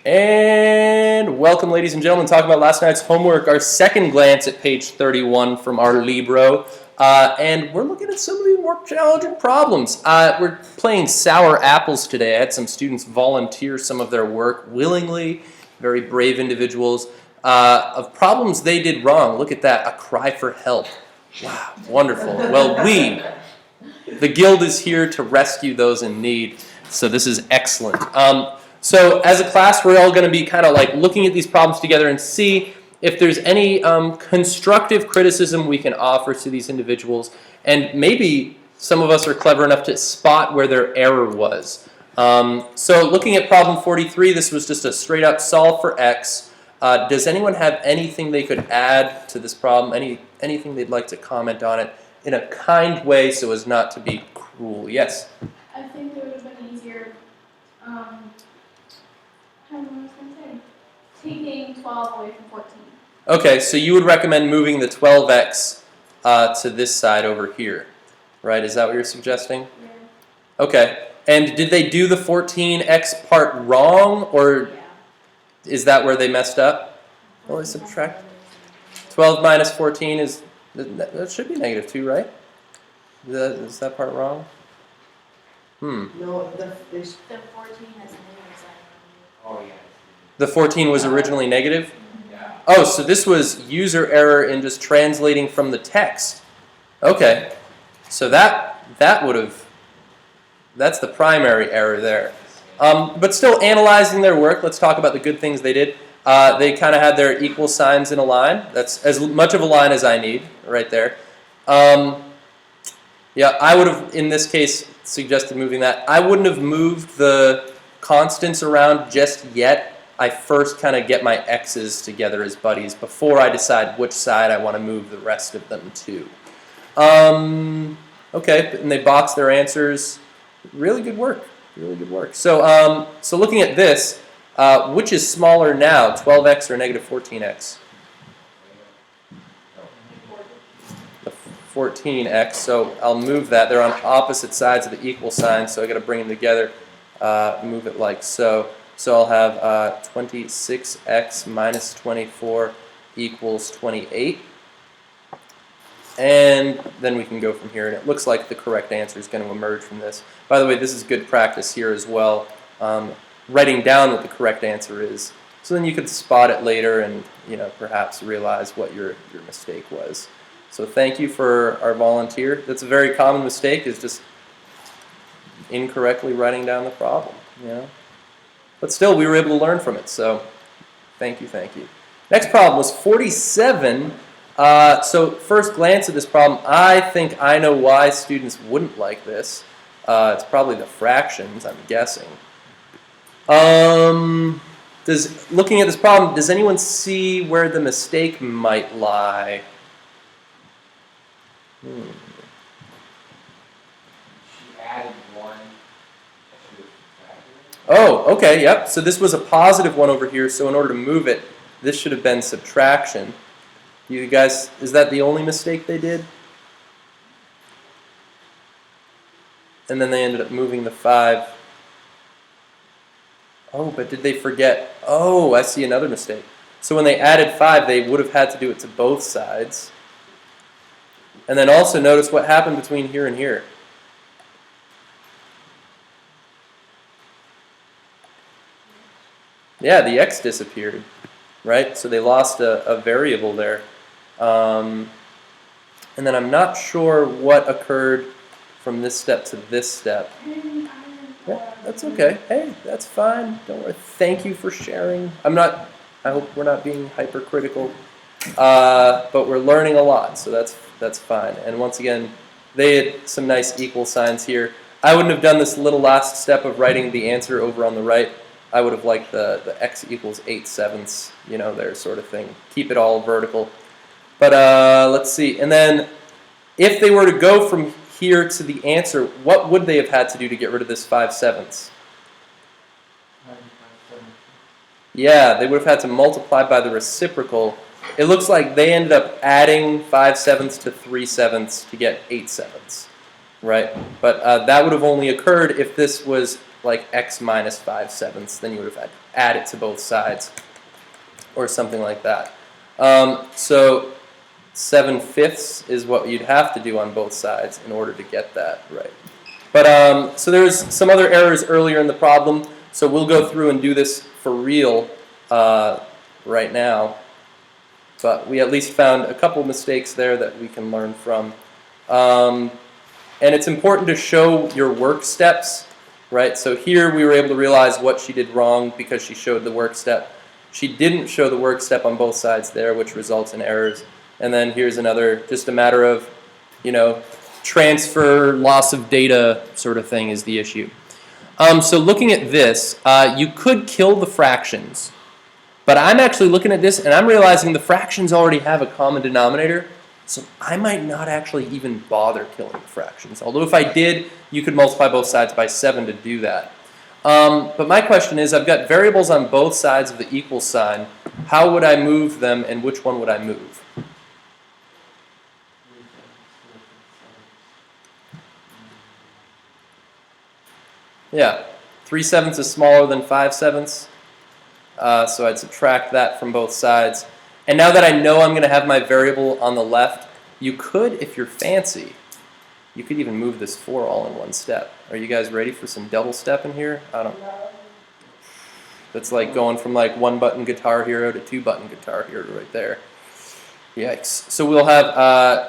And welcome, ladies and gentlemen, talking about last night's homework, our second glance at page 31 from our Libro. And we're looking at some of the more challenging problems. We're playing sour apples today. I had some students volunteer some of their work willingly, very brave individuals, of problems they did wrong. Look at that, a cry for help. Wow, wonderful. Well, the Guild is here to rescue those in need, so this is excellent. So as a class, we're all going to be kind of like looking at these problems together and see if there's any constructive criticism we can offer to these individuals. And maybe some of us are clever enough to spot where their error was. So looking at problem 43, this was just a straight up solve for x. Does anyone have anything they could add to this problem? Anything they'd like to comment on it in a kind way so as not to be cruel? Yes? I think it would have been easier, I don't know what I was going to say. Taking 12 away from 14. Okay, so you would recommend moving the 12x to this side over here, right? Is that what you're suggesting? Yeah. Okay, and did they do the 14x part wrong, or is that where they messed up? Well, they subtract 12 minus 14 is, that should be negative 2, right? Is that part wrong? No, The 14 has a negative sign. oh yeah. The 14 was originally negative? Yeah. Oh, so this was user error in just translating from the text. Okay, so that would have, that's the primary error there. But still analyzing their work, let's talk about the good things they did. They kind of had their equal signs in a line. That's as much of a line as I need right there. Yeah, I would have, in this case, suggested moving that. I wouldn't have moved the constants around just yet. I first kind of get my x's together as buddies before I decide which side I want to move the rest of them to. Okay, and they boxed their answers. Really good work. Really good work. So, so looking at this, which is smaller now, 12x or negative 14x? The 14x, so I'll move that. They're on opposite sides of the equal sign, so I got to bring them together, move it like so. So I'll have 26x minus 24 equals 28. And then we can go from here, and it looks like the correct answer is going to emerge from this. By the way, this is good practice here as well, writing down what the correct answer is. So then you could spot it later and, you know, perhaps realize what your mistake was. So thank you for our volunteer. That's a very common mistake, is just incorrectly writing down the problem, you know. But still, we were able to learn from it, so thank you, thank you. Next problem was 47. So first glance at this problem, I think I know why students wouldn't like this. It's probably the fractions, I'm guessing. Looking at this problem, does anyone see where the mistake might lie? She added one. Oh, okay, yep. So this was a positive one over here, so in order to move it, this should have been subtraction. You guys, is that the only mistake they did? And then they ended up moving the 5. Oh, but did they forget? Oh, I see another mistake. So when they added 5, they would have had to do it to both sides. And then also notice what happened between here and here. Yeah, the x disappeared, right? So they lost a variable there. And then I'm not sure what occurred from this step to this step. Yeah, that's okay. Hey, that's fine. Don't worry. Thank you for sharing. I hope we're not being hypercritical, but we're learning a lot, so that's fine. And once again, they had some nice equal signs here. I wouldn't have done this little last step of writing the answer over on the right. I would have liked the x equals 8/7, you know, there sort of thing. Keep it all vertical. But let's see. And then if they were to go from here to the answer, what would they have had to do to get rid of this 5/7? Yeah, they would have had to multiply by the reciprocal. It looks like they ended up adding 5/7 to 3/7 to get 8/7, right? But that would have only occurred if this was like x minus 5/7, then you would have add it to both sides, or something like that. So 7/5 is what you'd have to do on both sides in order to get that right. But so there's some other errors earlier in the problem, so we'll go through and do this for real right now. But we at least found a couple mistakes there that we can learn from. And it's important to show your work steps, right? So here we were able to realize what she did wrong because she showed the work step. She didn't show the work step on both sides there, which results in errors. And then here's another, just a matter of, transfer, loss of data sort of thing is the issue. So looking at this, you could kill the fractions. But I'm actually looking at this and I'm realizing the fractions already have a common denominator. So I might not actually even bother killing the fractions. Although if I did, you could multiply both sides by 7 to do that. But my question is, I've got variables on both sides of the equal sign. How would I move them and which one would I move? Yeah, 3/7 is smaller than 5/7. So I'd subtract that from both sides. And now that I know I'm going to have my variable on the left, you could, if you're fancy, you could even move this 4 all in one step. Are you guys ready for some double step in here? I don't know. That's like going from like 1-button Guitar Hero to 2-button Guitar Hero right there. Yikes. So we'll have,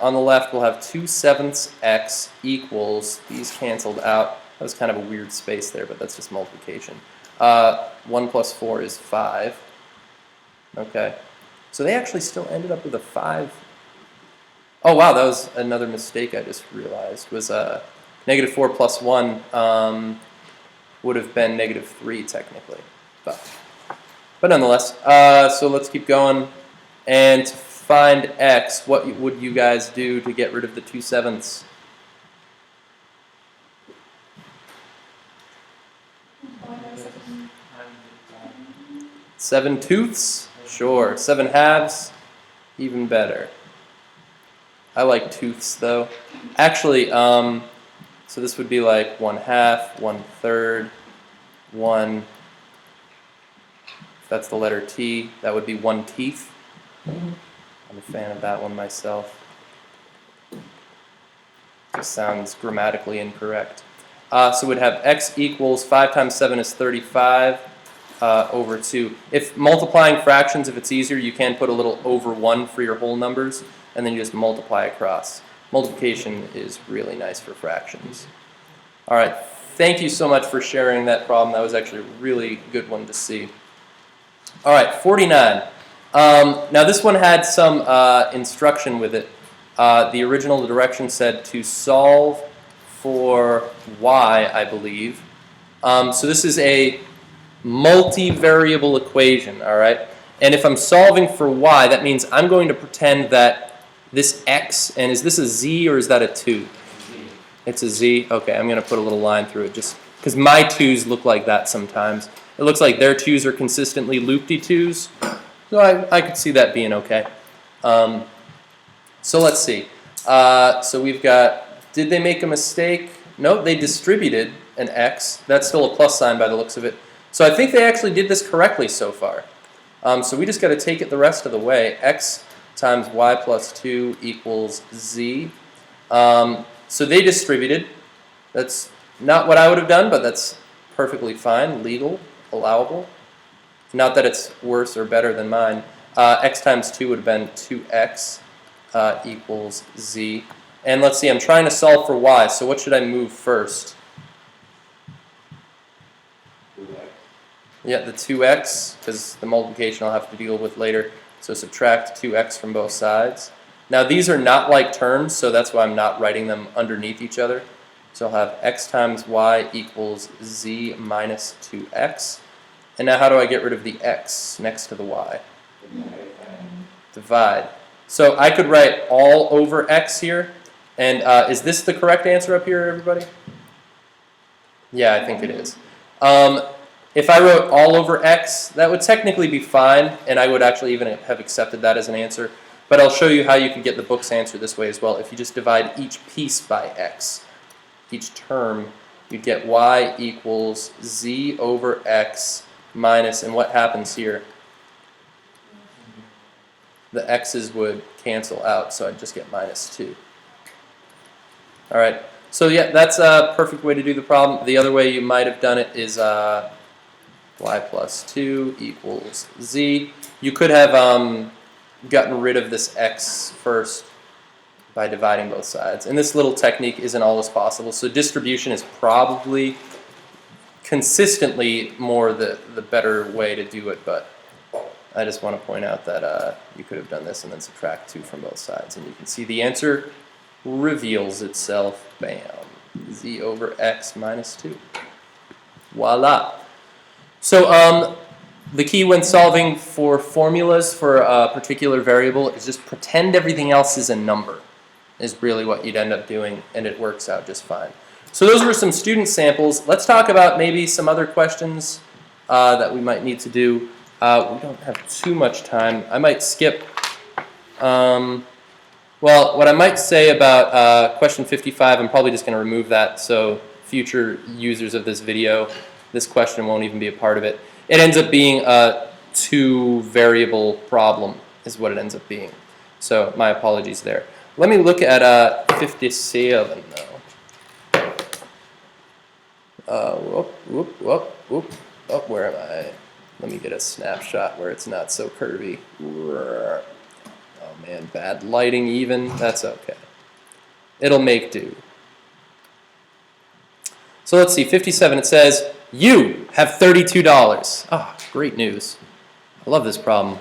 on the left, we'll have 2/7 x equals, these canceled out. That was kind of a weird space there, but that's just multiplication. 1 plus 4 is 5. Okay. So they actually still ended up with a 5. Oh, wow, that was another mistake I just realized. Was negative 4 plus 1 would have been negative 3 technically. But nonetheless, so let's keep going. And to find x, what would you guys do to get rid of the 2/7? 7/2? Sure. 7/2? Even better. I like tooths though. Actually, so this would be like 1/2, 1/3, 1. If that's the letter T, that would be 1 teeth. I'm a fan of that one myself. Just sounds grammatically incorrect. So we'd have x equals 5 times 7 is 35 over 2. If multiplying fractions, if it's easier, you can put a little over 1 for your whole numbers, and then you just multiply across. Multiplication is really nice for fractions. All right, thank you so much for sharing that problem. That was actually a really good one to see. All right, 49. Now this one had some instruction with it. The original direction said to solve for y, I believe. So this is a multivariable equation, all right? And if I'm solving for y, that means I'm going to pretend that this x, and is this a z or is that a 2? It's a z? Okay, I'm going to put a little line through it just because my 2's look like that sometimes. It looks like their 2's are consistently loopty 2's. So I could see that being okay. So let's see. So we've got, did they make a mistake? No, they distributed an x. That's still a plus sign by the looks of it. So I think they actually did this correctly so far. So we just got to take it the rest of the way. X times y plus 2 equals z. So they distributed. That's not what I would have done, but that's perfectly fine, legal, allowable. Not that it's worse or better than mine. X times 2 would have been 2x equals z. And let's see, I'm trying to solve for y, so what should I move first? Yeah, the 2x, because the multiplication I'll have to deal with later. So subtract 2x from both sides. Now these are not like terms, so that's why I'm not writing them underneath each other. So I'll have x times y equals z minus 2x. And now how do I get rid of the x next to the y? Divide. So I could write all over x here. And is this the correct answer up here, everybody? Yeah, I think it is. If I wrote all over x, that would technically be fine, and I would actually even have accepted that as an answer. But I'll show you how you can get the book's answer this way as well. If you just divide each piece by x, each term you'd get y equals z over x minus, and what happens here? The x's would cancel out, so I'd just get minus 2. All right, so yeah, that's a perfect way to do the problem. The other way you might have done it is y plus 2 equals z. You could have gotten rid of this x first by dividing both sides. And this little technique isn't always possible, so distribution is probably consistently more the better way to do it, but I just want to point out that you could have done this and then subtract 2 from both sides, and you can see the answer reveals itself. Bam. Z over x minus 2. Voila. So the key when solving for formulas for a particular variable is just pretend everything else is a number, is really what you'd end up doing, and it works out just fine. So those were some student samples. Let's talk about maybe some other questions that we might need to do. We don't have too much time. I might skip. Well, what I might say about question 55, I'm probably just going to remove that, so future users of this video, this question won't even be a part of it. It ends up being a 2-variable problem is what it ends up being. So my apologies there. Let me look at 57 though. Oh, where am I? Let me get a snapshot where it's not so curvy. Oh man, bad lighting even. That's okay. It'll make do. So let's see, 57, it says, you have $32. Ah, great news. I love this problem.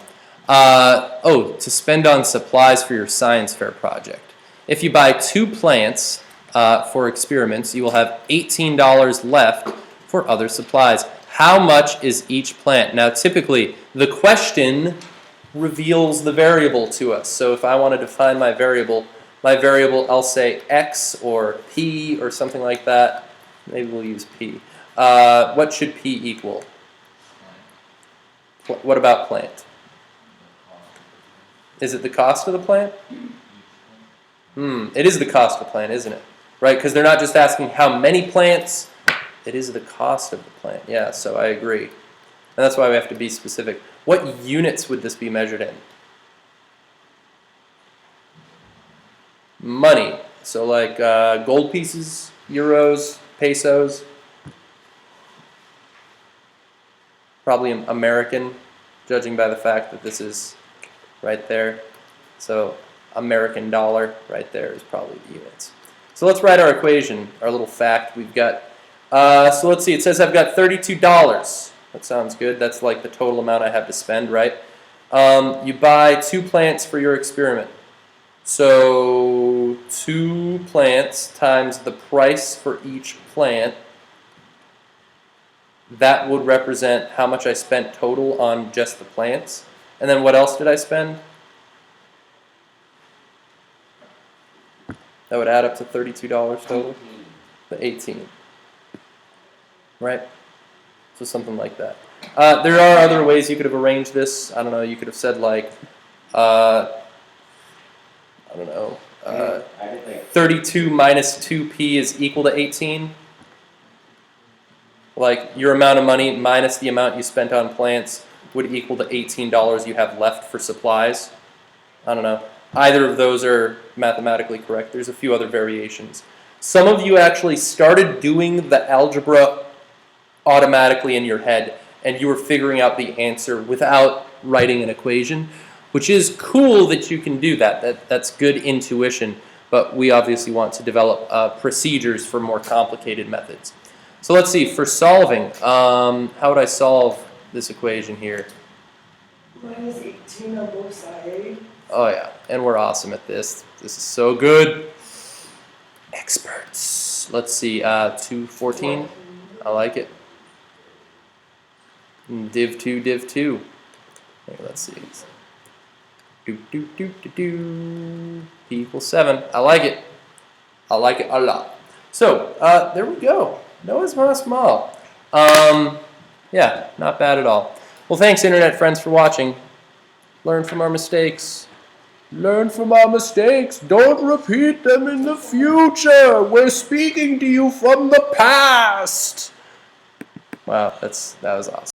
To spend on supplies for your science fair project. If you buy 2 plants for experiments, you will have $18 left for other supplies. How much is each plant? Now, typically, the question reveals the variable to us. So if I want to define my variable, I'll say x or p or something like that. Maybe we'll use p. What should p equal? What about plant? Is it the cost of the plant? It is the cost of the plant, isn't it? Right, because they're not just asking how many plants, it is the cost of the plant. Yeah, so I agree. And that's why we have to be specific. What units would this be measured in? Money. So like gold pieces, euros, pesos. Probably American, judging by the fact that this is right there. So American dollar right there is probably the units. So let's write our equation, our little fact we've got. So let's see, it says I've got $32. That sounds good. That's like the total amount I have to spend, right? You buy 2 plants for your experiment. So 2 plants times the price for each plant. That would represent how much I spent total on just the plants. And then what else did I spend? That would add up to $32 total. The 18. Right? So something like that. There are other ways you could have arranged this. I don't know, you could have said like, 32 minus 2p is equal to 18. Like your amount of money minus the amount you spent on plants would equal to $18 you have left for supplies. I don't know. Either of those are mathematically correct. There's a few other variations. Some of you actually started doing the algebra automatically in your head, and you were figuring out the answer without writing an equation, which is cool that you can do that. That's good intuition, but we obviously want to develop procedures for more complicated methods. So let's see, for solving, how would I solve this equation here? Minus 18 on both sides. Oh yeah, and we're awesome at this. This is so good. Experts. Let's see, 214. I like it. Div 2, div 2. Okay, let's see. P equals 7. I like it. I like it a lot. So, there we go. Noah's not small. Yeah, not bad at all. Well, thanks, Internet friends, for watching. Learn from our mistakes. Learn from our mistakes. Don't repeat them in the future. We're speaking to you from the past. Wow, that was awesome.